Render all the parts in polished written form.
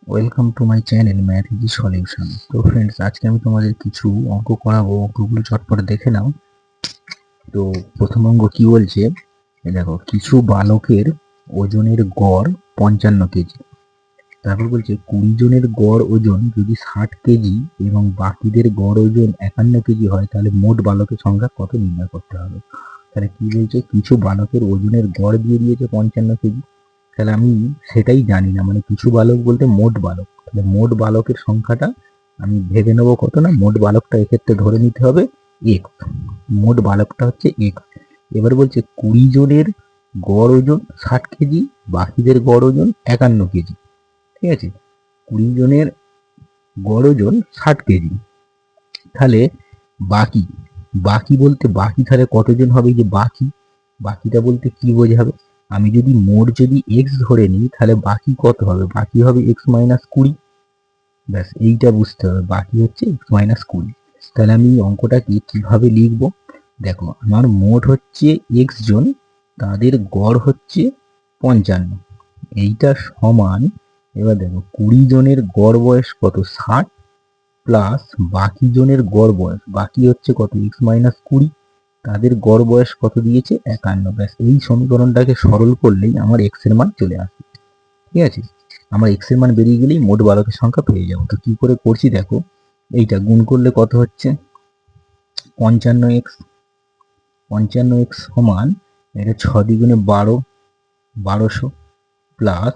Welcome to my channel math easy solution. তো friends, আজকে আমি তোমাদের কিছু অঙ্ক করাবো। অঙ্কগুলো চটপট দেখে নাও। তো প্রথম অঙ্ক কি বলছে, দেখো, কিছু বালকের ওজনের গড় 55 কেজি। তারপর বলছে 20 জনের গড় ওজন যদি 60 কেজি এবং বাকিদের গড় ওজন 51 কেজি হয়, তাহলে মোট বালকের সংখ্যা কত নির্ণয় করতে হবে। তাহলে কি বলছে, কিছু বালকের ওজনের গড় দিয়ে দিয়েছে 55 কেজি। তাহলে আমি সেটাই জানি না, মানে কিছু বালক বলতে মোট বালক। তাহলে মোট বালকের সংখ্যাটা আমি ভেবে নেবো কত, না মোট বালকটা এক্ষেত্রে ধরে নিতে হবে এক্স। মোট বালকটা হচ্ছে এক্স। এবার বলছে 20 জনের গড় ওজন 60 কেজি, বাকিদের গড় ওজন 51 কেজি। ঠিক আছে, 20 জনের গড় ওজন 60 কেজি। তাহলে বাকি, বাকি বলতে বাকি তাহলে কতজন হবে, যে বাকি, বাকিটা বলতে কি বোঝাবে, আমি যদি মোট যদি এক্স ধরে নিই তাহলে বাকি কত হবে, বাকি হবে x-20। ব্যাস, এইটা বুঝতে হবে, বাকি হচ্ছে x-20। তাহলে আমি এই অঙ্কটাকে কিভাবে লিখব, দেখো, আমার মোট হচ্ছে এক্স জন, তাদের গড় হচ্ছে 55, এইটা সমান। এবার দেখো 20 জনের গড় বয়স কত, 60, প্লাস বাকি জনের গড় বয়স, বাকি হচ্ছে কত, x-20, তাদের গড় বয়স কত দিয়েছে, 51। ব্যাস, এই সমীকরণটাকে সরল করলেই আমার এক্স এর মান চলে আসবে। ঠিক আছে, আমার এক্স এর মান বেরিয়ে গেলেই মোট বালকের সংখ্যা পেয়ে যাবো। তো কি করে করছি দেখো, এইটা গুণ করলে কত হচ্ছে, 55x, 55x সমান, এটা 6 দ্বিগুণে 12, 1200, প্লাস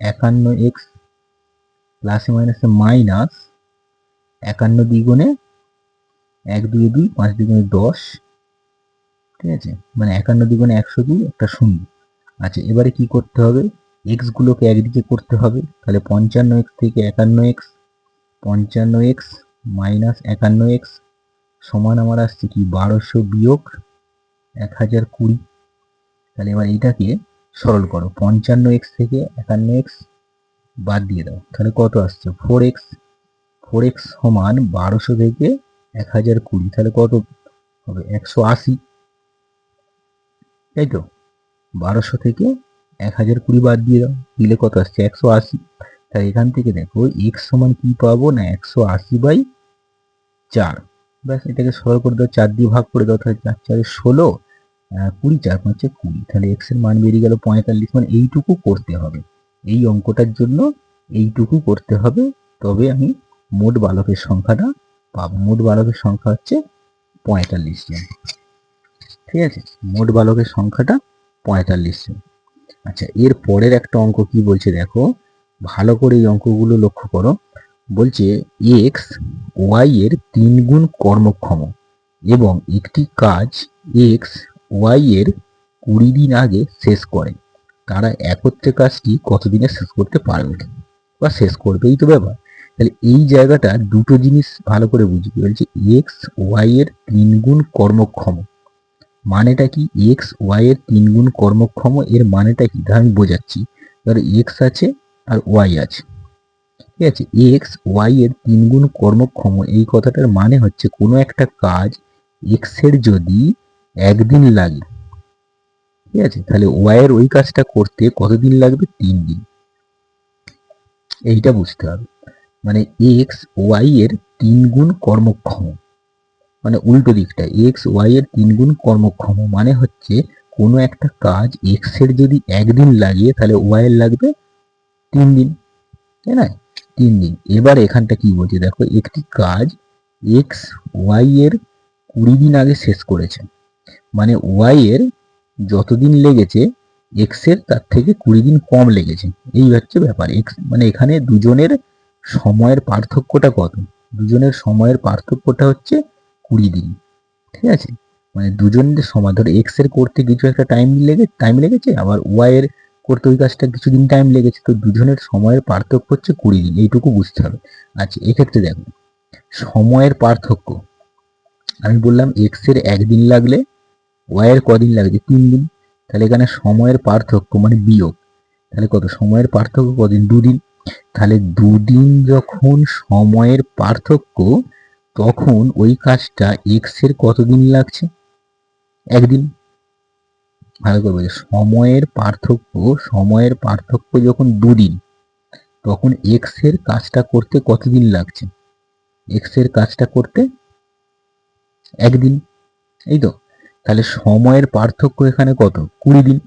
51x, প্লাসে মাইনাসে মাইনাস 51 দ্বিগুণে 1 2 2, 5 দ্বিগুণে 10। ঠিক আছে, মানে 51 দ্বিগুণে 102, একটা শূন্য। আচ্ছা, এবারে কি করতে হবে, এক্স গুলোকে একদিকে করতে হবে। তাহলে 55x থেকে 51x, 55x মাইনাস 51x সমান আমার আসছে কি, 1200 বিয়োগ 1020। তাহলে এবার এইটাকে সরল করো, 55x থেকে 51x বাদ দিয়ে দাও, তাহলে কত আসছে, 4x। 4x সমান 1200 থেকে 1020, তাহলে কত হবে, 180। তাই তো, 1200 থেকে 1020 বাদ দিয়ে দাও, দিলে কত আসছে, 180। তাই এখান থেকে দেখো x সমান কি পাবো, না 180/4। ব্যাস, এটাকে সরল করে দাও, 4 দিয়ে ভাগ করে দাও, তাহলে 4 4 16, 20, 4 5 20। তাহলে x এর মান বেরিয়ে গেল 45। মানে এইটুকু করতে হবে, এই অঙ্কটার জন্য এইটুকু করতে হবে, তবে আমি মোট বালকের সংখ্যাটা পাবো। মোট বালকের সংখ্যা হচ্ছে 45 জন। ঠিক আছে, মোট বালকের সংখ্যাটা 45 জন। আচ্ছা, এর পরের একটা অঙ্ক কি বলছে দেখো, ভালো করে এই অঙ্কগুলো লক্ষ্য করো। বলছে এক্স ওয়াই এর 3 গুণ কর্মক্ষম এবং একটি কাজ এক্স ওয়াই এর 20 দিন আগে শেষ করে, তারা একত্রে কাজটি কতদিনে শেষ করতে পারবে বা শেষ করবেই তো ব্যাপার। তাহলে এই জায়গাটা দুটো জিনিস ভালো করে বুঝবি। বলছে এক্স ওয়াই এর 3 গুণ কর্মক্ষম, মানেটা কি, এক্স ওয়াই এর 3 গুণ কর্মক্ষম, এর মানেটা কি, তা আমি বোঝাচ্ছি। ধরো এক্স আছে আর ওয়াই আছে, ঠিক আছে, এক্স ওয়াই এর 3 গুণ কর্মক্ষম, এই কথাটার মানে হচ্ছে কোনো একটা কাজ এক্স এর যদি একদিন লাগে, ঠিক আছে, তাহলে ওয়াই এর ওই কাজটা করতে কতদিন লাগবে, 3 দিন। এইটা বুঝতে হবে। মানে এক্স ওয়াই এর 3 গুণ কর্মক্ষম, মানে উল্টো দিকটা, এক্স ওয়াই এর 3 গুণ কর্মক্ষম মানে হচ্ছে কোনো একটা কাজ এক্স এর যদি একদিন লাগে, তাহলে ওয়াই এর লাগবে 3 দিন, তাই না, 3 দিন। এবার এখানটা কি বলছে দেখো, একটি কাজ এক্স ওয়াই এর 20 দিন আগে শেষ করেছে, মানে ওয়াই এর যতদিন লেগেছে এক্স এর তার থেকে 20 দিন কম লেগেছে। এই হচ্ছে ব্যাপার। এক্স মানে এখানে দুজনের সময়ের পার্থক্যটা কত, দুজনের সময়ের পার্থক্যটা হচ্ছে 20 দিন। ঠিক আছে, মানে দুজনের সময়, ধরো এক্স এর করতে কিছু একটা টাইম লেগেছে, আবার ওয়াই এর করতে ওই কাজটা কিছুদিন টাইম লেগেছে, তো দুজনের সময়ের পার্থক্য হচ্ছে 20 দিন, এইটুকু বুঝতে হবে। আচ্ছা, এক্ষেত্রে দেখো সময়ের পার্থক্য, আমি বললাম এক্স এর একদিন লাগলে ওয়াই এর কদিন লাগছে, 3 দিন। তাহলে এখানে সময়ের পার্থক্য মানে বিয়োগ, তাহলে কত, সময়ের পার্থক্য কদিন, 2 দিন। তাহলে 2 দিন যখন সময়ের পার্থক্য, তখন ওই কাজটা এক্স এর কতদিন লাগছে, একদিন। ভালো করে বোঝো, সময়ের পার্থক্য, সময়ের পার্থক্য যখন 2 দিন, তখন এক্স এর কাজটা করতে কতদিন লাগছে? এক্স এর কাজটা করতে একদিন, এই তো। তাহলে সময়ের পার্থক্য এখানে কত? 20 দিন।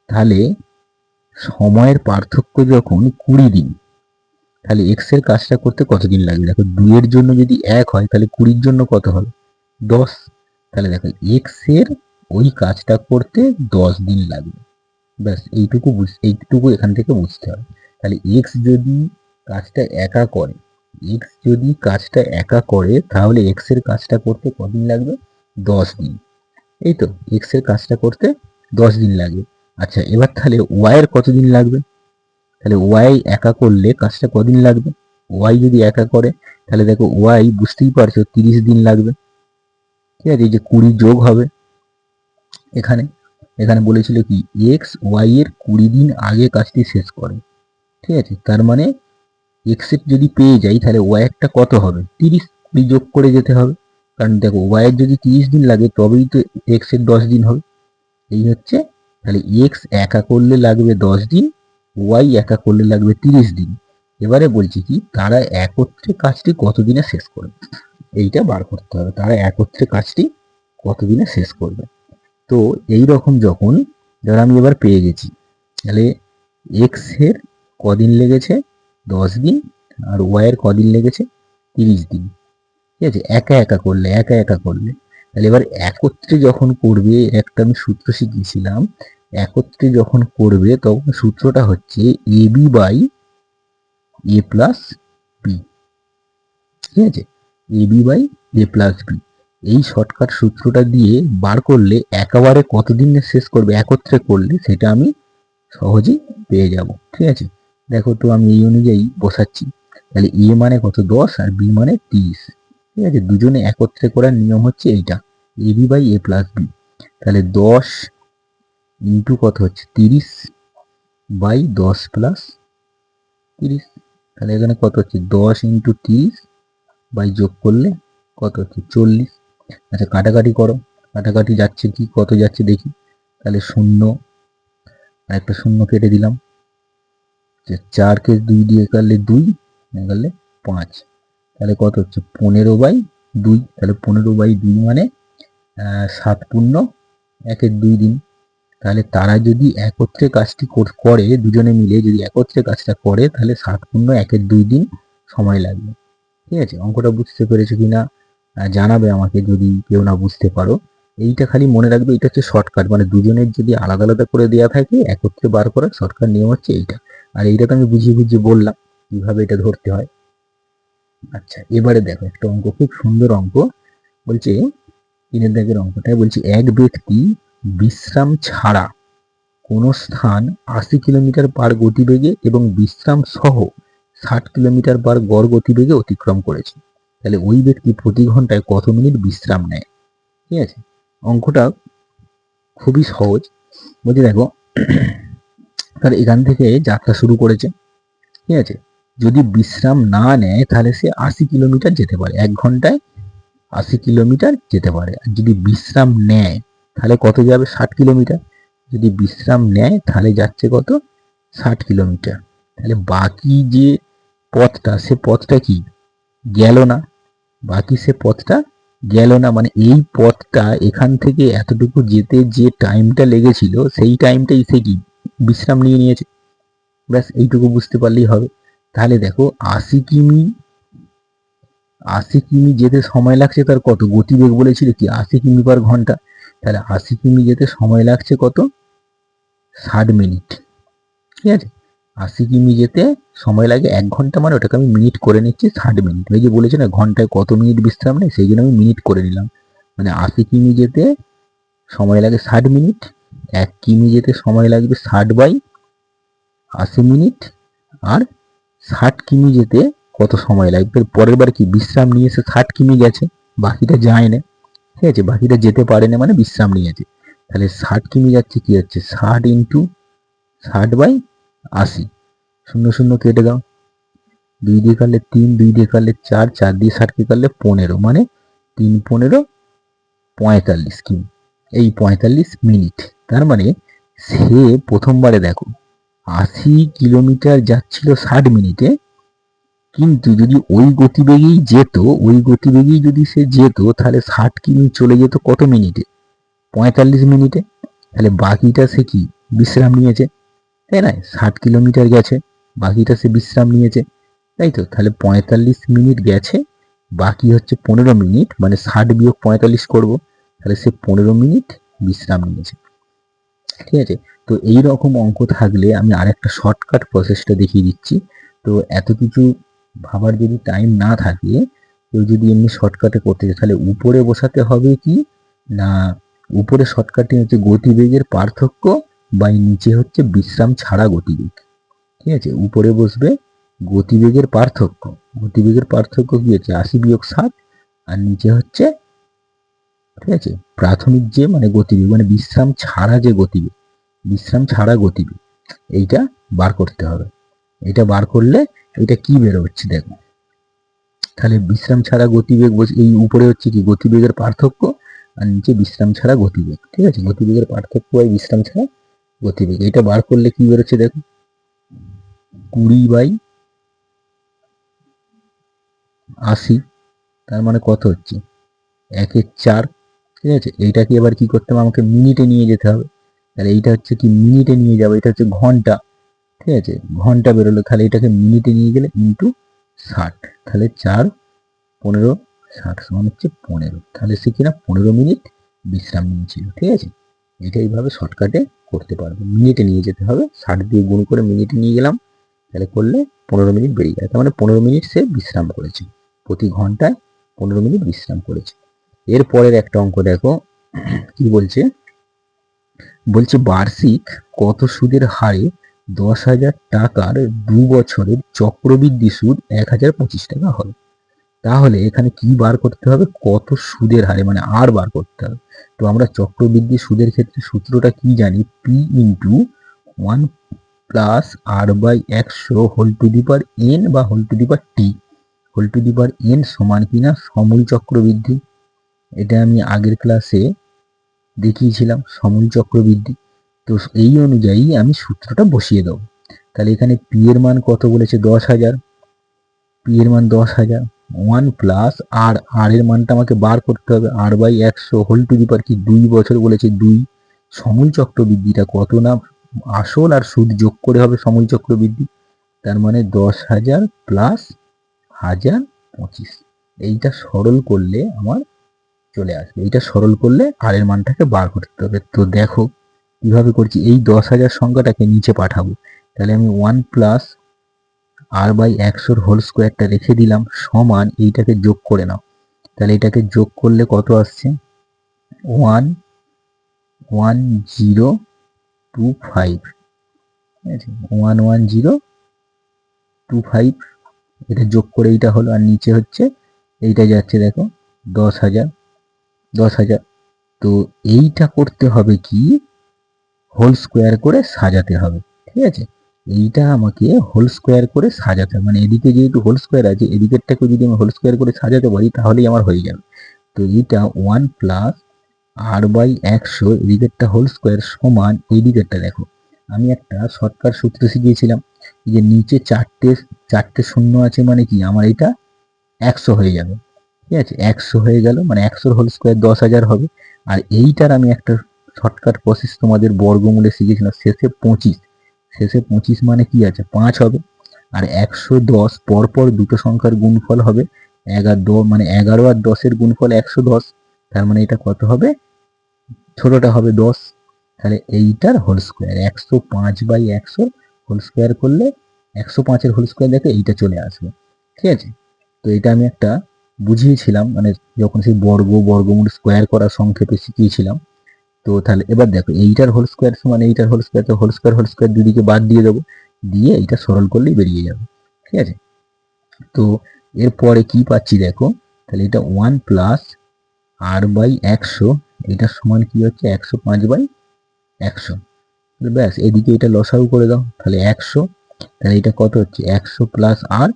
তাহলে সময়ের পার্থক্য যখন 20 দিন, তাহলে এক্স এর কাজটা করতে কতদিন লাগবে? দেখো 2 এর জন্য যদি 1 হয় তাহলে 20 এর জন্য কত হবে? 10। তাহলে দেখো এক্স এর ওই কাজটা করতে 10 দিন লাগবে। ব্যাস এইটুকু এখান থেকে বুঝতে হবে। তাহলে এক্স যদি কাজটা একা করে তাহলে এক্স এর কাজটা করতে কদিন লাগবে? 10 দিন। এই তো, এক্স এর কাজটা করতে 10 দিন লাগবে। আচ্ছা, এবার তাহলে ওয়াই এর কতদিন লাগবে? তাহলে ওয়াই একা করলে কাজটা কদিন লাগবে? ওয়াই যদি একা করে তাহলে দেখো ওয়াই, বুঝতেই পারছো, 30 দিন লাগবে। ঠিক আছে, এই যে 20 যোগ হবে এখানে, এখানে বলেছিল কি এক্স ওয়াই এর 20 দিন আগে কাজটি শেষ করে। ঠিক আছে, তার মানে এক্স এর যদি পেয়ে যাই তাহলে ওয়াই একটা কত হবে? 30 যোগ করে যেতে হবে। কারণ দেখো ওয়াই এর যদি 30 দিন লাগে তবেই তো এক্স এর 10 দিন হবে। এই হচ্ছে, তাহলে এক্স একা করলে লাগবে 10 দিন, ওয়াই একা করলে লাগবে 30 দিন। এবারে বলছি কি তারা একত্রে কাজটি কতদিনে শেষ করবে, এইটা বার করতে হবে। তারা একত্রে কাজটি কতদিনে শেষ করবে। তো এই রকম যখন, ধর আমি এবার পেয়ে গেছি, তাহলে এক্স এর কদিন লেগেছে? 10 দিন। আর ওয়াই এর কদিন লেগেছে? 30 দিন। ঠিক আছে, একা একা করলে তাহলে এবার একত্রে যখন করবে, একটা আমি সূত্র শিখিয়েছিলাম, একত্রে যখন করবে তখন সূত্রটা হচ্ছে A B by A plus B. ঠিক আছে, A B by A plus B, এই শর্টকাট সূত্রটা দিয়ে বার করলে একেবারে কতদিনে শেষ করবে একত্রে করলে সেটা আমি সহজেই পেয়ে যাব। ঠিক আছে, দেখো তো আমি এই অনুযায়ী বসাচ্ছি। তাহলে এ মানে কত? 10 আর বি মানে 30। ঠিক আছে, দুজনে একত্রে করার নিয়ম হচ্ছে এইটা, A B by A plus B. তাহলে 10 ইন্টু কত হচ্ছে? 30 বাই 10 প্লাস 30। তাহলে এখানে কত হচ্ছে? 10 ইন্টু 30 বাই যোগ করলে কত হচ্ছে? 40। আচ্ছা, কাটাকাটি করো, কাটাকাটি যাচ্ছে কি, কত যাচ্ছে দেখি। তাহলে শূন্য আর একটা শূন্য কেটে দিলাম। 4কে 2 দিয়ে কাটলে 2, কাটলে 5। তাহলে কত হচ্ছে? 15 বাই 2। তাহলে 15 বাই 2 মানে 7 পূর্ণ 1-এর 2 দিন। তাহলে তারা যদি একত্রে কাজটি করে, দুজনে মিলে যদি একত্রে কাজটা করে তাহলে 7 পূর্ণ 1-এর 2 দিন সময় লাগবে। ঠিক আছে, অঙ্কটা বুঝতে পেরেছো কিনা জানাবে আমাকে যদি কেউ না বুঝতে পারো। এইটা খালি মনে রাখবে, এটা হচ্ছে শর্টকাট, মানে দুজনের যদি আলাদা আলাদা করে দেওয়া থাকে একত্রে বার করার শর্টকাট নিয়ম হচ্ছে এইটা। আর এইটা তো আমি বুঝিয়ে বুঝিয়ে বললাম কিভাবে এটা ধরতে হয়। আচ্ছা, এবারে দেখো একটা অঙ্ক, খুব সুন্দর অঙ্ক। বলছে 3-এর দাগের অঙ্কটায় বলছে এক ব্যক্তি বিশ্রাম ছাড়া কোন স্থান 80 কিলোমিটার পার গতিবেগে এবং বিশ্রাম সহ 60 কিলোমিটার পার গড় গতিবেগে অতিক্রম করেছে। তাহলে ওই ব্যক্তি প্রতি ঘন্টায় কত মিনিট বিশ্রাম নেয়? ঠিক আছে, অঙ্কটা খুবই সহজ। বলছে দেখো, তার এখান থেকে যাত্রা শুরু করেছে। ঠিক আছে, যদি বিশ্রাম না নেয় তাহলে সে 80 কিলোমিটার যেতে পারে, 1 ঘন্টায় 80 কিলোমিটার যেতে পারে। আর যদি বিশ্রাম নেয় তাহলে কত যাবে? 60 কিলোমিটার। যদি বিশ্রাম নেয় তাহলে যাচ্ছে কত? 60 কিলোমিটার। তাহলে বাকি যে পথটা, সে পথটা কি গেল না, বাকি সে পথটা গেল না, মানে এই পথটা এখান থেকে এতটুকু যেতে যে টাইমটা লেগেছিল সেই টাইমটাই সে কি বিশ্রাম নিয়ে নিয়েছে। ব্যাস এইটুকু বুঝতে পারলেই হবে। তাহলে দেখো 80 কিমি যেতে সময় লাগছে তার কত? গতিবেগ বলেছিল কি 80 কিমি পার ঘন্টা। তাহলে 80 কিমি যেতে সময় লাগছে কত? 60 মিনিট। ঠিক আছে, 80 কিমি যেতে সময় লাগে 1 ঘন্টা, মানে ওটাকে আমি মিনিট করে নিচ্ছি 60 মিনিট। ওই যে বলেছে না ঘন্টায় কত মিনিট বিশ্রাম নেই, সেই জন্য আমি মিনিট করে নিলাম। মানে 80 কিমি যেতে সময় লাগে 60 মিনিট, 1 কিমি যেতে সময় লাগবে 60/80 মিনিট, আর 60 কিমি যেতে কত সময় লাগবে? পরের বার কি বিশ্রাম নিয়ে এসে 60 কিমি গেছে, বাকিটা যায় না। ঠিক আছে, বাকিটা যেতে পারে না মানে বিশ্রাম নিয়েছে। তাহলে 60 কিমি যাচ্ছে কি হচ্ছে? 60 ইন্টু 60/80। শূন্য শূন্য কেটে দাও, 2 দিয়ে কাটলে 3, 2 দিয়ে কাটলে 4, 4 দিয়ে 60কে কাটলে 15, মানে 3 15 45 কিমি, এই 45 মিনিট। তার মানে সে প্রথমবারে দেখো 80 কিলোমিটার যাচ্ছিল 60 মিনিটে, কিন্তু যদি ওই গতিবেগেই যেত, ওই গতিবেগেই যদি সে যেত, তাহলে 60 কিমি চলে যেত কত মিনিটে? 45 মিনিটে। তাহলে বাকিটা সে কি বিশ্রাম নিয়েছে, তাই না? 60 কিলোমিটার গেছে, বাকিটা সে বিশ্রাম নিয়েছে, তাই তো? তাহলে 45 মিনিট গেছে, বাকি হচ্ছে 15 মিনিট, মানে 60 - 45 করবো, তাহলে সে 15 মিনিট বিশ্রাম নিয়েছে। ঠিক আছে? তো এই রকম অঙ্ক থাকলে আমি আরেকটা শর্টকাট প্রসেসটা দেখিয়ে দিচ্ছি। তো এত কিছু ভাবার যদি টাইম না থাকে, কেউ যদি এমনি শর্টকাটে করতে চায়, তাহলে উপরে বসাতে হবে কি না, উপরে শর্টকাটে হচ্ছে গতিবেগের পার্থক্য বাই নিচে হচ্ছে বিশ্রাম ছাড়া গতিবেগ। ঠিক আছে? উপরে বসবে গতিবেগের পার্থক্য, গতিবেগের পার্থক্য কি হচ্ছে 80 - 7, আর নিচে হচ্ছে, ঠিক আছে, প্রাথমিক যে মানে গতিবেগ, মানে বিশ্রাম ছাড়া যে গতিবেগ, বিশ্রাম ছাড়া গতিবেগ, এইটা বার করতে হবে। এটা বার করলে এটা কি বেরোচ্ছে দেখো, তাহলে বিশ্রাম ছাড়া গতিবেগ, এই উপরে হচ্ছে কি গতিবেগের পার্থক্য, আর নিচে বিশ্রাম ছাড়া গতিবেগ। ঠিক আছে? গতিবেগের পার্থক্য বাই বিশ্রাম ছাড়া গতিবেগ, এটা বার করলে কি বেরোচ্ছে দেখো, 20/80, তার মানে কত হচ্ছে 1/4। ঠিক আছে? এইটাকে এবার কি করতে হবে, আমাকে মিনিটে নিয়ে যেতে হবে। তাহলে এইটা হচ্ছে কি মিনিটে নিয়ে যাবে, এটা হচ্ছে ঘন্টা। ঠিক আছে? ঘন্টা বেরোলো, তাহলে এটাকে মিনিটে নিয়ে গেলে ইন্টু 60, তাহলে 4, 15, 60 সমান হচ্ছে 15। তাহলে সে কিনা 15 মিনিট বিশ্রাম নিয়েছিল। ঠিক আছে? এটা এইভাবে শর্টকাটে করতে পারবে, মিনিটে নিয়ে যেতে হবে, 60 দিয়ে গুণ করে মিনিটে নিয়ে গেলাম, তাহলে করলে 15 মিনিট বেরিয়ে যায়। তার মানে 15 মিনিট সে বিশ্রাম করেছে, প্রতি ঘন্টায় 15 মিনিট বিশ্রাম করেছে। এরপরের একটা অঙ্ক দেখো কি বলছে, বলছে বার্ষিক কত সুদের হারে 10,000 টাকার 2 বছরের চক্রবৃদ্ধি সুদ 1,025 টাকা হবে। তাহলে এখানে কি বার করতে হবে, কত সুদের হারে, মানে আর বার করতে হবে। তো আমরা চক্রবৃদ্ধি সুদের ক্ষেত্রে সূত্রটা কি জানি, P into 1 + r/100 whole to the power n বা whole to the power T, whole to the power n সমান কিনা সমূল চক্রবৃদ্ধি। এটা আমি আগের ক্লাসে দেখিয়েছিলাম, সমূল চক্রবৃদ্ধি। তো এই অনুযায়ী আমি সূত্রটা বসিয়ে দেবো। তাহলে এখানে পি এর মান কত বলেছে, 10,000, পি এর মান 10,000, 1 + আর এর মানটা আমাকে বার করতে হবে, r/100 হোল টু দি পাওয়ার কি 2 বছর বলেছে 2। সমূল চক্রবৃদ্ধিটা কত না, আসল আর সুদ যোগ করে হবে সমূল চক্রবৃদ্ধি, তার মানে 10,000 + 1,025। এইটা সরল করলে আমার চলে আসবে, এইটা সরল করলে আর এর মানটাকে বার করতে হবে। তো দেখো কিভাবে করছি, এই 10,000 সংখ্যাটাকে নিচে পাঠাবো, তাহলে আমি 1 + r/100 হোল স্কোয়ারটা রেখে দিলাম, সমান এইটাকে যোগ করে নাও, তাহলে এটাকে যোগ করলে কত আসছে, 11025। ঠিক আছে? 11025, এটা যোগ করে এইটা হলো, আর নিচে হচ্ছে এইটা যাচ্ছে দেখো 10,000, 10,000। তো এইটা করতে হবে কি, হোল স্কোয়ার করে সাজাতে হবে। ঠিক আছে? এইটা আমাকে হোল স্কোয়ার করে সাজাতে হবে, মানে এদিকে যেহেতু হোল স্কোয়ার আছে, এদিকেরটাকে যদি আমি হোল স্কোয়ার করে সাজাতে পারি তাহলেই আমার হয়ে যাবে। তো এইটা 1 + r/100, এদিকেরটা হোল স্কোয়ার সমান, এই দিকেরটা দেখো আমি একটা শর্টকাট সূত্র শিখিয়েছিলাম, যে নিচে চারটে চারটে শূন্য আছে, মানে কি আমার এটা 100 হয়ে যাবে। ঠিক আছে? 100 হয়ে গেল, মানে 100 হোল স্কোয়ার 10,000 হবে। আর এইটার আমি একটা শর্টকাট প্রসেস তোমাদের বর্গমূলে শিখেছিলাম, শেষে 25, শেষে 25 মানে কি আছে 5 হবে, আর 110 পরপর দুটো সংখ্যার গুণফল হবে 11, মানে 11 আর 10-এর গুণফল 110, তার মানে এটা কত হবে, ছোটটা হবে 10। তাহলে এইটার হোল স্কোয়ার 105/100 হোল স্কোয়ার করলে 105-এর হোল স্কোয়ার দেখে এইটা চলে আসবে। ঠিক আছে? তো এটা আমি একটা বুঝিয়েছিলাম, মানে যখন সেই বর্গমূল স্কোয়ার করা সংক্ষেপে শিখিয়েছিলাম। তো তাহলে এবার দেখো এইটার হোল স্কোয়ার সমান এইটার হোল স্কোয়ার, তো হোল স্কোয়ার দুদিকে বাদ দিয়ে দেবো, দিয়ে এইটা সরল করলেই বেরিয়ে যাবে। ঠিক আছে? তো এরপরে কি পাচ্ছি দেখো, তাহলে এটা 1 + r/100, এটা সমান কি হচ্ছে 105/100। ব্যাস, এদিকে এটা লসাগু করে দাও, তাহলে 100, তাহলে এটা কত হচ্ছে 100 + r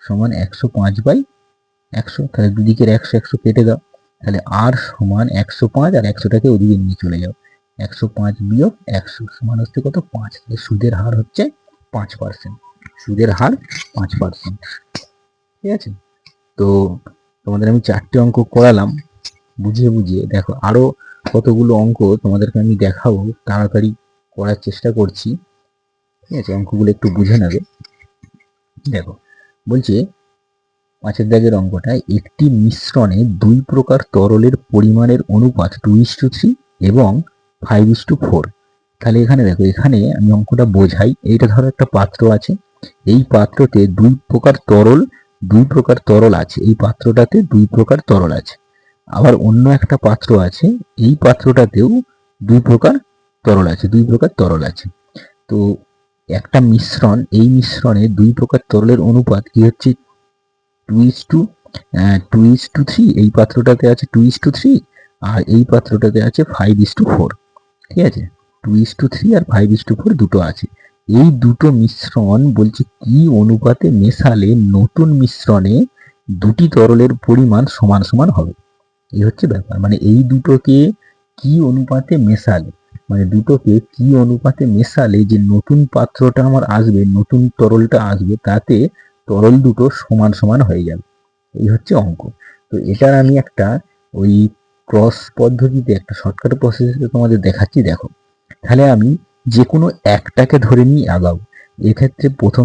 সমান 105/100, তাহলে দুদিকের 100 100 কেটে দাও, তাহলে r সমান 105, আর 100টাকে ওদিকে নিয়ে চলে যাও, 105 বিয়োগ 100 সমান হচ্ছে কত? 5। তাহলে সুদের হার হচ্ছে 5%। সুদের হার 5%। ঠিক আছে, তো তোমাদের আমি 4টে অঙ্ক করালাম বুঝিয়ে বুঝিয়ে। দেখো আরো কতগুলো অঙ্ক তোমাদেরকে আমি দেখাবো, তাড়াতাড়ি করার চেষ্টা করছি। ঠিক আছে, অঙ্কগুলো একটু বুঝে নেবে। দেখো বলছে 5এর দাগের অঙ্কটা, একটি মিশ্রণে 2 প্রকার তরলের পরিমাণের অনুপাত 2:3 এবং 5:4। তাহলে এখানে দেখো, এখানে আমি অঙ্কটা বোঝাই। এইটা ধরো একটা পাত্র আছে, এই পাত্রতে 2 প্রকার তরল আছে। এই পাত্রটাতে 2 প্রকার তরল আছে। আবার অন্য একটা পাত্র আছে, এই পাত্রটাতেও 2 প্রকার তরল আছে। তো একটা মিশ্রণ, এই মিশ্রণে 2 প্রকার তরলের অনুপাত কি হচ্ছে? 2:3। এই পাত্রটাতে আছে 2:3, আর এই পাত্রটাতে আছে 5:4। ঠিক আছে, 2:3 আর 5:4 দুটো আছে। এই দুটো মিশ্রণ বলছে কি অনুপাতে মেশালে নতুন মিশ্রণে দুটি তরলের পরিমাণ সমান সমান হবে। এই হচ্ছে ব্যাপার, মানে এই দুটোকে কি অনুপাতে মেশালে, যে নতুন পাত্রটা আমার আসবে, নতুন তরলটা আসবে, তাতে তরল দুটো সমান সমান হয়ে যাবে। এই হচ্ছে অঙ্ক। তো এটার আমি একটা ওই ক্রস পদ্ধতিতে একটা শর্টকাট প্রসেসে তোমাদের দেখাচ্ছি। দেখো, তাহলে আমি যে কোনো একটাকে ধরে নিয়ে আগাবো। এক্ষেত্রে প্রথম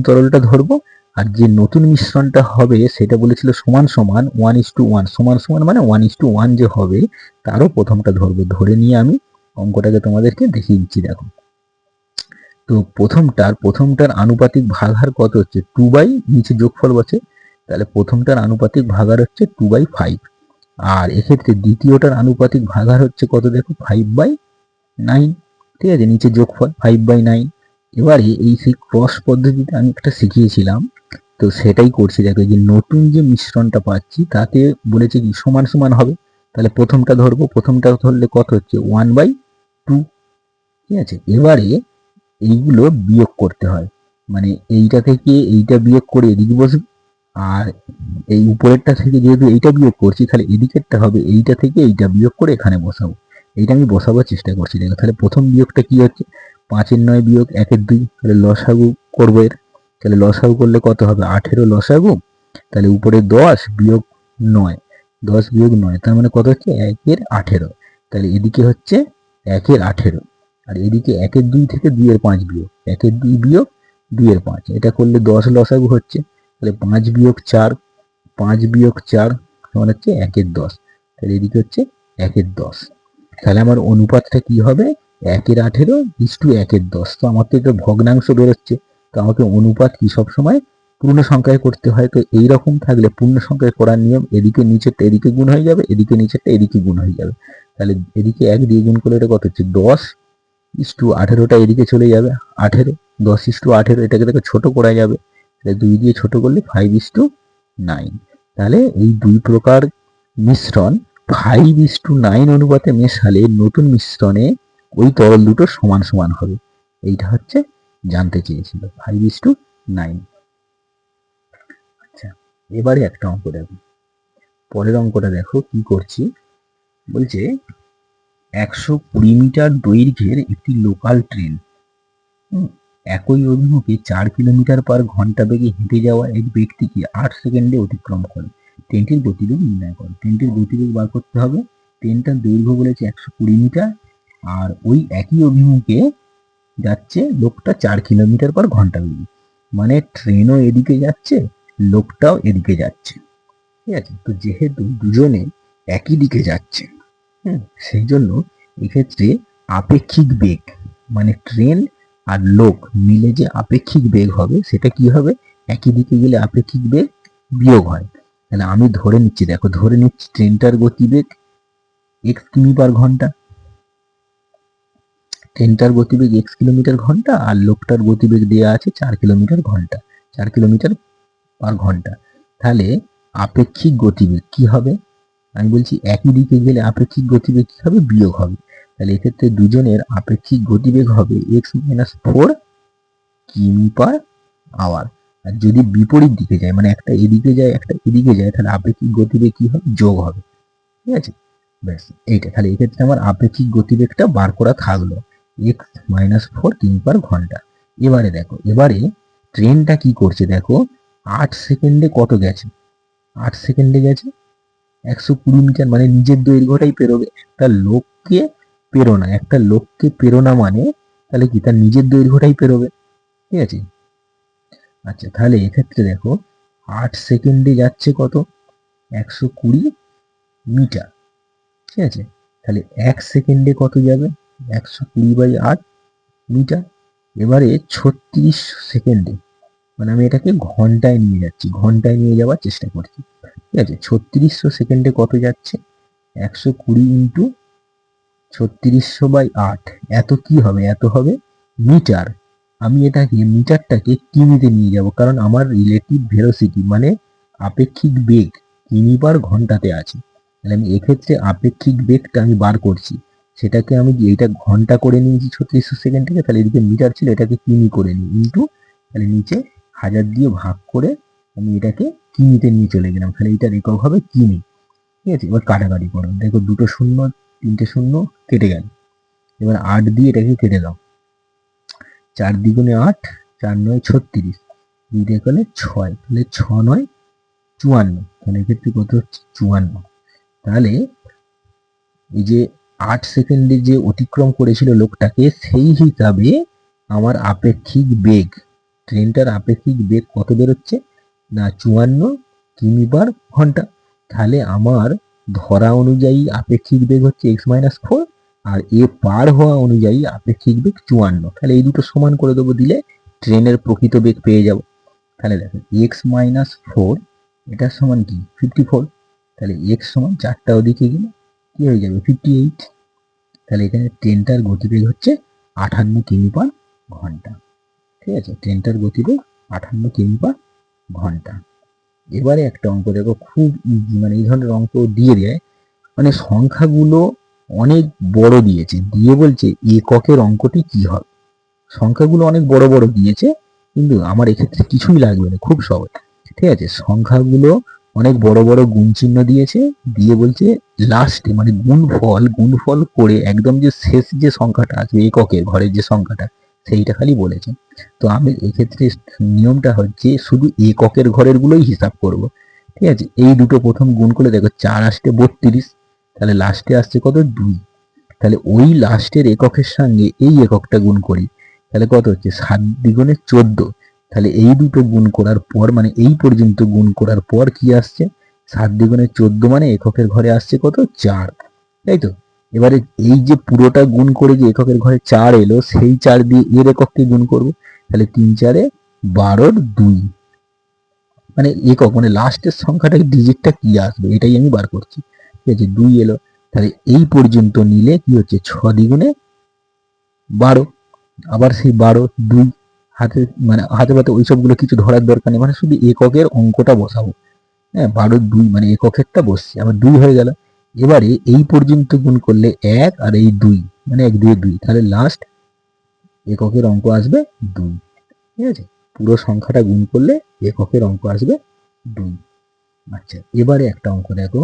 তরলটা ধরবো, আর যে নতুন মিশ্রণটা হবে সেটা বলেছিল সমান সমান 1:1। সমান সমান মানে 1:1 যে হবে, তারও প্রথমটা ধরবো। ধরে নিয়ে আমি অঙ্কটাকে তোমাদেরকে দেখিয়ে দিচ্ছি। দেখো, তো প্রথমটার আনুপাতিক ভাগহার কত হচ্ছে? 2/, নিচে যোগফল বসে, তাহলে প্রথমটার আনুপাতিক ভাগহার হচ্ছে 2/5। আর এক্ষেত্রে দ্বিতীয়টার আনুপাতিক ভাগহার হচ্ছে কত? দেখো, 5/9। ঠিক আছে, নিচে যোগফল 5/9। এবারে এই সেই ক্রস পদ্ধতিতে আমি একটা শিখিয়েছিলাম, তো সেটাই করছি। দেখো, যে নতুন যে মিশ্রণটা পাচ্ছি তাতে বলেছে কি সমান সমান হবে। তাহলে প্রথমটা ধরলে কত হচ্ছে? 1/2। ঠিক আছে, এবারে এইগুলো বিয়োগ করতে হয়, মানে এইটা থেকে এইটা বিয়োগ করে এদিকে বসবে, আর এই উপরেরটা থেকে যেহেতু এইটা বিয়োগ করছি, তাহলে এদিকেরটা হবে এইটা থেকে এইটা বিয়োগ করে এখানে বসাবো। এইটা আমি বসাবার চেষ্টা করছি। দেখো, তাহলে প্রথম বিয়োগটা কি হচ্ছে? 5-এর 9 বিয়োগ 1-এর 2। তাহলে লসাগু করবো এর। তাহলে লসাগু করলে কত হবে? 18 লসাগু। তাহলে উপরে 10 বিয়োগ 9, 10 বিয়োগ 9, তার মানে কত হচ্ছে? 1-এর 18। তাহলে এদিকে হচ্ছে 1-এর 18, আর এদিকে 1-এর 2 থেকে 2-এর 5 বিয়োগ, 1-এর 2 বিয়োগ 2-এর 5। এটা করলে 10 লসাগু হচ্ছে। তাহলে 5 বিয়োগ 4, 5 বিয়োগ 4 সমান হচ্ছে 1-এর 10। তাহলে এদিকে হচ্ছে 1-এর 10। তাহলে আমার অনুপাতটা কি হবে? 1-এর 18 ইস টু 1-এর 10। তো আমার তো এটা ভগ্নাংশ বেরোচ্ছে, তো আমাকে অনুপাত কি সবসময় পূর্ণ সংখ্যায় করতে হয়। তো এইরকম থাকলে পূর্ণ সংখ্যায় করার নিয়ম, এদিকে নিচেরটা এদিকে গুণ হয়ে যাবে, এদিকে নিচেরটা এদিকে গুণ হয়ে যাবে। তাহলে এদিকে 1 দিয়ে গুণ করলে এটা কত হচ্ছে? 10 ইস টু 18টা এদিকে চলে যাবে, 18, 10 ইস টু 18, এটাকে দেখো ছোট করা যাবে। তাহলে 2 দিয়ে ছোট করলে 5:9। তাহলে এই 2 প্রকার মিশ্রণ 5:9 অনুপাতে মেশালে নতুন মিশ্রণে ওই তরল দুটো সমান সমান হবে। এইটা হচ্ছে জানতে চেয়েছিল, 5:9। আচ্ছা, এবারে একটা অঙ্ক দেখো। পরের অঙ্কটা দেখো কি করছি। বলছে 120 মিটার দৈর্ঘ্যের একটি লোকাল ট্রেন একই অভিমুখে 4 কিলোমিটার পার ঘন্টা বেগে হেঁটে যাওয়া এক ব্যক্তিকে 8 সেকেন্ডে অতিক্রম করে। ট্রেনটির গতিবেগ নির্ণয় করো। ট্রেনটির গতিবেগ বার করতে হবে। ট্রেনটার দৈর্ঘ্য বলেছে 120 মিটার, আর ওই একই অভিমুখে যাচ্ছে লোকটা 4 কিলোমিটার পার ঘন্টা বেগে। মানে ট্রেনও এদিকে যাচ্ছে, লোকটাও এদিকে যাচ্ছে। ঠিক আছে, তো যেহেতু দুজনে একই দিকে যাচ্ছে, সেই জন্য এক্ষেত্রে আপেক্ষিক বেগ, মানে ট্রেন আর লোক মিলে যে আপেক্ষিক বেগ হবে সেটা কি হবে? একই দিকে গেলে আপেক্ষিক বেগ বিয়োগ হয়। তাহলে আমি ধরে নিচ্ছি, দেখো ধরে নিচ্ছি ট্রেনটার গতিবেগ x কিমি পার ঘন্টা, ট্রেনটার গতিবেগ x কিলোমিটার ঘন্টা, আর লোকটার গতিবেগ দেওয়া আছে 4 কিলোমিটার পার ঘন্টা। তাহলে আপেক্ষিক গতিবেগ কি হবে? আমি বলছি একই দিকে গেলে আপেক্ষিক গতিবেগ কি হবে? বিয়োগ হবে। তাহলে এক্ষেত্রে দুজনের আপেক্ষিক গতিবেগ হবে x-4 কিমি পার আওয়ার। আর যদি বিপরীত দিকে যায়, মানে একটা এদিকে যায় একটা এদিকে যায়, তাহলে আপেক্ষিক গতিবেগ কি হবে? যোগ হবে। ঠিক আছে, ব্যাস এইটা। তাহলে এক্ষেত্রে আমার আপেক্ষিক গতিবেগটা বার করা থাকলো, x-4 কিমি পার ঘন্টা। এবারে দেখো, এবারে ট্রেনটা কি করছে দেখো, 8 সেকেন্ডে কত গেছে, 8 সেকেন্ডে গেছে 120 মিটার, মানে নিজের দৈর্ঘ্যটাই পেরোবে। একটা লোককে পেরোনা, একটা লোককে পেরোনা মানে তাহলে কি তার নিজের দৈর্ঘ্যটাই পেরোবে, ঠিক আছে। আচ্ছা, তাহলে এক্ষেত্রে দেখো 8 সেকেন্ডে যাচ্ছে কত, 120 মিটার, ঠিক আছে। তাহলে 1 সেকেন্ডে কত যাবে, 120/8 মিটার। এবারে 36 সেকেন্ডে, মানে আমি এটাকে ঘন্টায় নিয়ে যাচ্ছি, ঘন্টায় নিয়ে যাওয়ার চেষ্টা করছি, ঠিক আছে। 3600 সেকেন্ডে কত যাচ্ছে, 120 ইন্টু 3600/8, এত কি হবে, এত হবে মিটার। আমি এটাকে মিটারটাকে কিমিতে নিয়ে যাব, কারণ আমার রিলেটিভ ভেলোসিটি মানে আপেক্ষিক বেগ কিমি পার ঘন্টাতে আছে। তাহলে আমি এক্ষেত্রে আপেক্ষিক বেগটা আমি বার করছি, সেটাকে আমি এইটা ঘন্টা করে নিয়েছি 3600 সেকেন্ড থেকে, তাহলে এদিকে মিটার ছিল, এটাকে কিমি করে নিই ইন্টু, তাহলে নিচে 1000 দিয়ে ভাগ করে আমি এটাকে কিমিতে নিয়ে চলে গেলাম, তাহলে এইটার একক হবে কিমি, ঠিক আছে। এবার কাটাকাটি করো, দেখো দুটো শূন্য, তিনটে শূন্য কেটে গেল। এবার 8 দিয়ে এটাকে কেটে দাও, 4 দ্বিগুণে 8, 4 9 36, 2 দিয়ে করলে 6, তাহলে 6 9 54, তাহলে এক্ষেত্রে কত হচ্ছে 54। তাহলে এই যে 8 সেকেন্ডে যে অতিক্রম করেছিল লোকটাকে, সেই হিসাবে আমার আপেক্ষিক বেগ, ট্রেনটার আপেক্ষিক বেগ কত বেরোচ্ছে না 54 কিমি পার ঘন্টা। তাহলে আমার ধরা অনুযায়ী আপেক্ষিক বেগ হচ্ছে x-4, আর এ পার হওয়া অনুযায়ী আপেক্ষিক বেগ 54। তাহলে এই দুটো সমান করে দেবো, দিলে ট্রেনের প্রকৃত বেগ পেয়ে যাব। তাহলে দেখো x-4 এটার সমান কি 54, তাহলে x সমান 4টা ওদিকে গেলে কি হয়ে যাবে 58। তাহলে এখানে ট্রেনটার গতিবেগ হচ্ছে 58 কিমি পার ঘন্টা, ঠিক আছে। ট্রেনটার গতিবেগ 58 কিমি পার ঘন্টা। এবারে একটা অঙ্ক দেখো, খুব ইজি, মানে এই ধরনের অঙ্ক দিয়ে দেয়, মানে সংখ্যাগুলো অনেক বড় দিয়েছে, দিয়ে বলছে এককের অঙ্কটি কি হবে। সংখ্যাগুলো অনেক বড় বড় দিয়েছে, কিন্তু আমার এক্ষেত্রে কিছুই লাগবে না, খুব সহজ, ঠিক আছে। সংখ্যাগুলো অনেক বড় বড় গুণ চিহ্ন দিয়েছে, দিয়ে বলছে লাস্টে মানে গুণফল করে একদম যে শেষ যে সংখ্যাটা আসবে এককের ঘরের যে সংখ্যাটা, সেইটা খালি বলেছে। তো আমি এক্ষেত্রে নিয়মটা হচ্ছে শুধু এককের ঘরের গুলোই হিসাব করব, ঠিক আছে। এই দুটো প্রথম গুণ করে দেখো, 4 আসতে 32, তাহলে লাস্টে আসছে কত 2, তাহলে ওই লাস্টের এককের সঙ্গে এই এককটা গুণ করি, তাহলে কত হচ্ছে 7 দ্বিগুণে 14। তাহলে এই দুটো গুণ করার পর, মানে এই পর্যন্ত গুণ করার পর কি আসছে, 7 দ্বিগুণে 14, মানে এককের ঘরে আসছে কত 4, তাই তো। এবারে এই যে পুরোটা গুণ করে যে এককের ঘরে 4 এলো, সেই 4 দিয়ে এর একককে গুণ করব, তাহলে 3 4-এ 12-র 2, মানে একক মানে লাস্টের সংখ্যাটা ডিজিটটা কি আসবে এটাই আমি বার করছি, ঠিক আছে। 2 এলো, তাহলে এই পর্যন্ত নিলে কি হচ্ছে 6 দ্বিগুণে 12, আবার সেই 12 2, হাতে মানে হাতে পাতে ওইসবগুলো কিছু ধরার দরকার নেই, মানে শুধু এককের অঙ্কটা বসাবো। হ্যাঁ, 12 2 মানে এককেরটা বসছে, আবার 2 হয়ে গেল। এবারে এই পর্যন্ত গুণ করলে 1 আর এই 2, মানে 1 2 2, তাহলে লাস্ট এককের অঙ্ক আসবে 2, ঠিক আছে। পুরো সংখ্যাটা গুণ করলে এককের অঙ্ক আসবে 2। আচ্ছা, এবারে একটা অঙ্ক দেখো,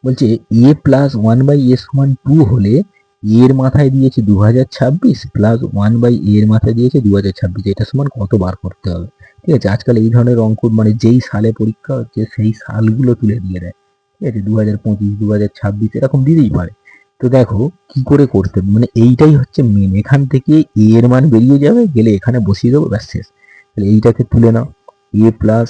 বলছে a প্লাস 1/a সমান 2 হলে এর মাথায় দিয়েছে 2026 প্লাস 1/a এর মাথায় দিয়েছে 2026, এটা সমান কত বার করতে হবে, ঠিক আছে। আজকাল এই ধরনের অঙ্ক মানে যেই সালে পরীক্ষা হচ্ছে সেই সালগুলো তুলে দিয়ে দেয়, ঠিক আছে। 2025 2026 এরকম দিতেই পারে। তো দেখো কি করে করতে হবে, মানে এইটাই হচ্ছে মেন, এখান থেকে a এর মান বেরিয়ে যাবে, গেলে এখানে বসিয়ে দেবো, ব্যাস শেষ। তাহলে এইটাকে তুলে নাও, a প্লাস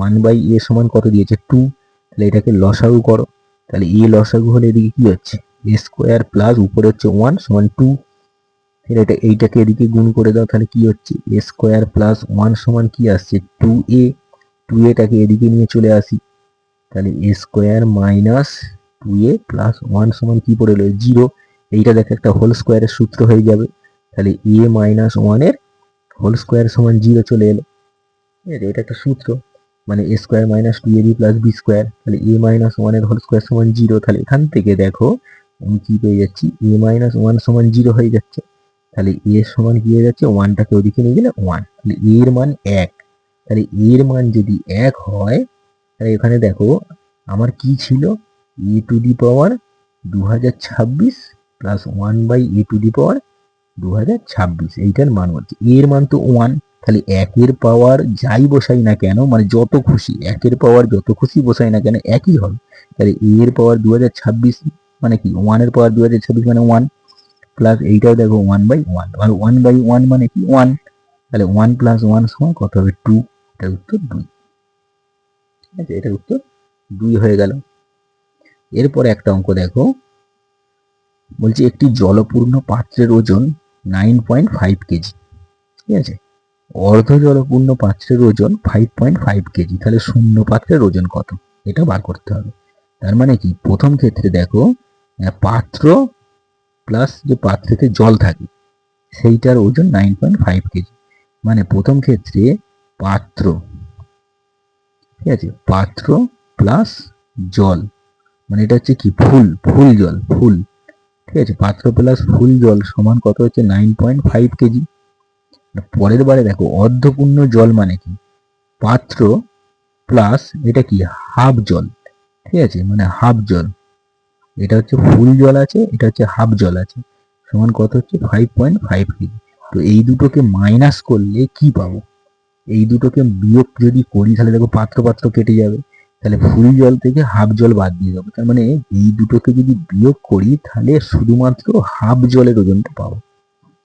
1/a সমান কত দিয়েছে 2, তাহলে এটাকে লসাগু করো, তাহলে এ লসাগু হলে এদিকে কি হচ্ছে এ স্কোয়ার প্লাস উপরে হচ্ছে 1 সমান 2, এটা এইটাকে এদিকে গুণ করে দাও, তাহলে কি হচ্ছে এ স্কোয়ার প্লাস 1 সমান কি আসছে 2a, 2aটাকে এদিকে নিয়ে চলে আসি, তাহলে এ স্কোয়ার মাইনাস 2a প্লাস 1 সমান কি পড়ে এলো 0, এইটা দেখো একটা হোল স্কোয়ারের সূত্র হয়ে যাবে, তাহলে a মাইনাস 1 এর হোল স্কোয়ার সমান 0 চলে এলো, ঠিক আছে। এটা একটা সূত্র, মানে A square minus 2ab plus B square, তাহলে a মাইনাস 1 এর হোল স্কোয়ার সমান 0, তাহলে এখান থেকে দেখো আমি কি পেয়ে যাচ্ছি a মাইনাস 1 সমান 0 হয়ে যাচ্ছে, তাহলে a এর সমান কি হয়ে যাচ্ছে 1টাকে ওদিকে নিয়ে গেলে 1, তাহলে a এর মান 1, তাহলে a এর মান যদি 1 হয়, তাহলে এখানে দেখো আমার কি ছিল এ two the power 2026 plus 1/a⁴ এইটার মান হচ্ছে, এর মান তো 1, তাহলে একের পাওয়ার যাই বসাই না কেন, মানে যত খুশি একের পাওয়ার যত খুশি বসাই না কেন একই হবে। তাহলে এর পাওয়ার 2026 মানে কি 1 এর পাওয়ার 2026 মানে 1, প্লাস এইটাও দেখো 1/1, আর 1/1 মানে কি 1, তাহলে 1 + 1 সমান কত হবে 2, এটার উত্তর 2। ঠিক আছে, এটার উত্তর 2 হয়ে গেল। এরপরে একটা অঙ্ক দেখো, বলছে একটি জলপূর্ণ পাত্রের ওজন 9.5 কেজি। ঠিক আছে, অর্ধ জলপূর্ণ পাত্রের ওজন 5.5 কেজি, তাহলে শূন্য পাত্রের ওজন কত, এটা বার করতে হবে। তার মানে কি প্রথম ক্ষেত্রে দেখো পাত্র প্লাস যে পাত্রেতে জল থাকে সেইটার ওজন 9.5 কেজি, মানে প্রথম ক্ষেত্রে পাত্র, ঠিক আছে, পাত্র প্লাস জল, মানে এটা হচ্ছে কি ফুল জল, ঠিক আছে, পাত্র প্লাস ফুল জল সমান কত হচ্ছে 9.5 কেজি। পরের বারে দেখো অর্ধপূর্ণ জল মানে কি পাত্র প্লাস এটা কি হাফ জল, ঠিক আছে, মানে হাফ জল, এটা হচ্ছে ফুল জল আছে, এটা হচ্ছে হাফ জল আছে, সমান কত হচ্ছে 5.5 কেজি। তো এই দুটোকে মাইনাস করলে কি পাবো, এই দুটোকে বিয়োগ যদি করি তাহলে দেখো পাত্র কেটে যাবে, তাহলে ফুল জল থেকে হাফ জল বাদ দিয়ে দেবো, তার মানে এই দুটোকে যদি বিয়োগ করি তাহলে শুধুমাত্র হাফ জলের ওজনটা পাবো।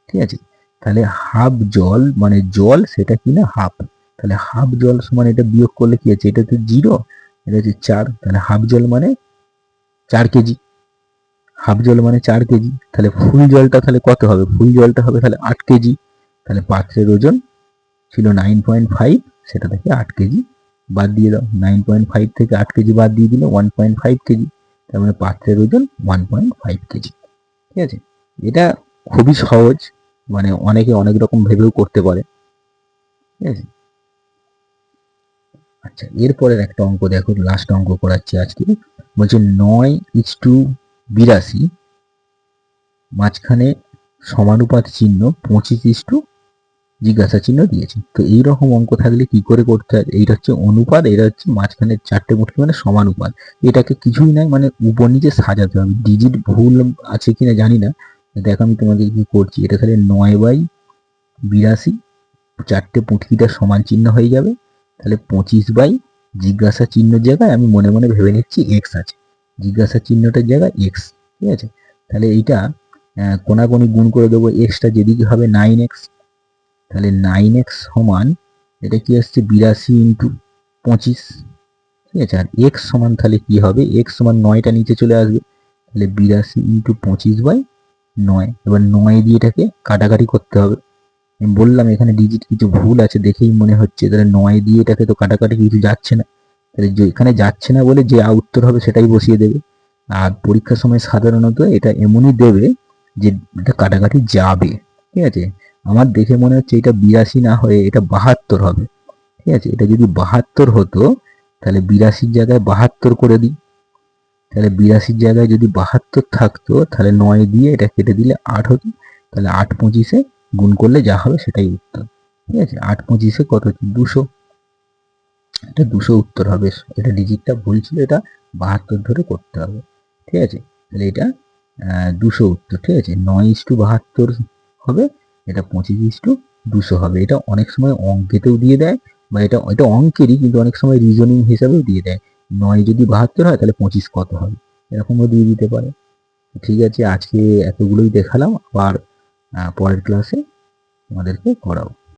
ঠিক আছে, তাহলে হাফ জল মানে জল সেটা কি না হাফ, তাহলে হাফ জল সমান এটা বিয়োগ করলে কি আছে, এটা তো 0, এটা হচ্ছে 4, তাহলে হাফ জল মানে 4 কেজি, হাফ জল মানে 4 কেজি, তাহলে ফুল জলটা তাহলে কত হবে, ফুল জলটা হবে তাহলে 8 কেজি, তাহলে পাত্রের ওজন ছিল 9.5, সেটা থেকে 8 কেজি বাদ দিয়ে দাও, 9.5 থেকে 8 কেজি বাদ দিয়ে দিলে 1.5 কেজি, তার মানে পাত্রের ওজন 1.5 কেজি। ঠিক আছে, এটা খুবই সহজ, মানে অনেকে অনেক রকম ভেবেও করতে পারে। ঠিক আছে, আচ্ছা এরপরের একটা অঙ্ক দেখো, লাস্ট অঙ্ক করাচ্ছি আজকে, বলছে 9:82 মাঝখানে সমানুপাত চিহ্ন 25 জিজ্ঞাসা চিহ্ন দিয়েছে। তো এইরকম অঙ্ক থাকলে কি করে করতে হয়, এইটা হচ্ছে অনুপাত, এটা হচ্ছে মাঝখানে 4টে মুটকি মানে সমানুপাত, এটাকে কিছুই নাই মানে উপর নিচে সাজাতে হবে, ডিজিট ভুল আছে কিনা জানি না, দেখ আমি তোমাদের কি করছি, এটা তাহলে 9/82, 4টে পুটকিটা সমান চিহ্ন হয়ে যাবে, তাহলে 25 জিজ্ঞাসা চিহ্নের জায়গায় আমি মনে মনে ভেবে নিচ্ছি এক্স আছে, জিজ্ঞাসা চিহ্নটার জায়গায় এক্স। ঠিক আছে, তাহলে এইটা কোনাকুনি গুণ করে দেবো, এক্সটা যেদিকে হবে 9x, তাহলে 9x সমান এটা কি আসছে 82 × 25। ঠিক আছে, আর x সমান তাহলে কি হবে, x সমান 9টা নিচে চলে আসবে, তাহলে 82 × 25/9, এবার 9 দিয়ে এটাকে কাটাকাটি করতে হবে, আমি বললাম এখানে ডিজিট কিছু ভুল আছে দেখেই মনে হচ্ছে, তাহলে 9 দিয়ে এটাকে তো কাটাকাটি কিছু যাচ্ছে না, তাহলে এখানে যাচ্ছে না বলে যে উত্তর হবে সেটাই বসিয়ে দেবে। আর পরীক্ষার সময় সাধারণত এটা এমনই দেবে যে এটা কাটাকাটি যাবে। ঠিক আছে, আমার দেখে মনে হচ্ছে এটা 82 না হয়ে এটা 72 হবে। ঠিক আছে, এটা যদি 72 হতো তাহলে 82-র জায়গায় 72 করে দিই, তাহলে 82-র জায়গায় যদি 72 থাকতো তাহলে 9 দিয়ে এটা কেটে দিলে 8 হতো, তাহলে 8×25 গুণ করলে যা হবে সেটাই উত্তর। ঠিক আছে, 8×25 কত হচ্ছে 200, এটা 200 উত্তর হবে, এটা ডিজিটটা ভুল ছিল, এটা 72 ধরে করতে হবে। ঠিক আছে, তাহলে এটা 200 উত্তর। ঠিক আছে, 9:72 হবে, এটা 25:200 হবে, এটা অনেক সময় অঙ্কেতেও দিয়ে দেয়, বা এটা অঙ্কেরই কিন্তু অনেক সময় রিজনিং হিসাবেও দিয়ে দেয়, 9 যদি 72 হয় তাহলে 25 কত হবে, এরকমও দিয়ে দিতে পারে। ঠিক আছে, আজকে এতগুলোই দেখালাম, আবার পরের ক্লাসে আমাদেরকে করাবো।